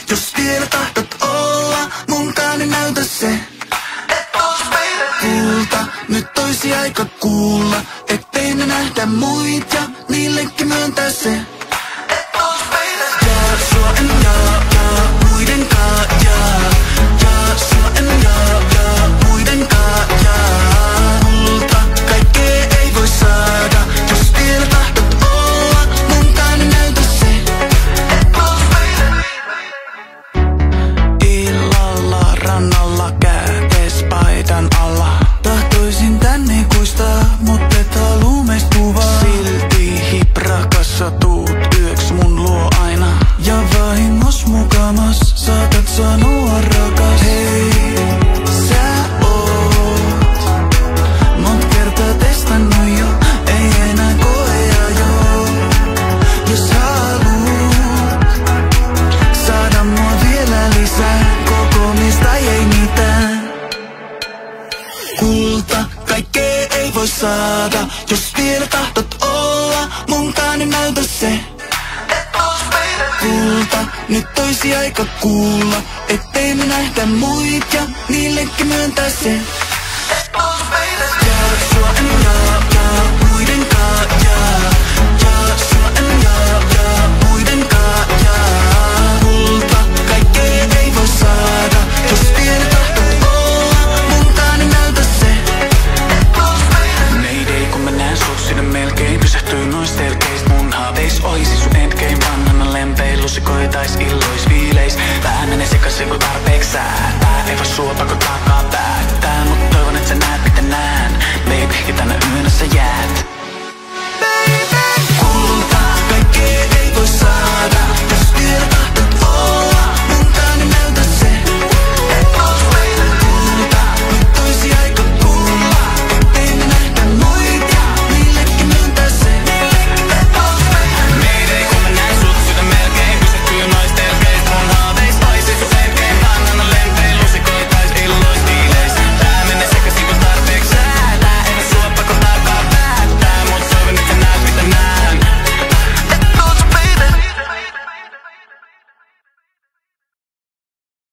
Jos vielä tahdot olla munkaan, niin näytä se. Et ois kulta, nyt olisi aika kuulla, ettei me nähdä muit ja niillekin myöntää se. Et ois jaa, sua en jaa muidenkaan jaa. Jaa, sua en jaa muidenkaan jaa. Kulta, kaikkea ei voi saada. Jos vielä tahdot olla munkaan, niin näytä se. Et ois illalla rannalla kätespaidan alla. Tahtoisin tänne kuistaa, mut et haluu meist kuvaa. Silti hiprakassa tuut yöks mun luo aina. Ja vahingos mukamas saatat sanoa rakas. Hei, sä oot mont kertaa testannut jo, ei enää koea jo. Jos haluut saada mua vielä lisää, kokoomista ei mitään. Kulta, kaikkea ei voi saada. Jos vielä tahdot olla munkaan, niin näytä se. Et ois kulta, nyt olisi aika kuulla, ettei me nähdä muit ja niillekin myöntää se.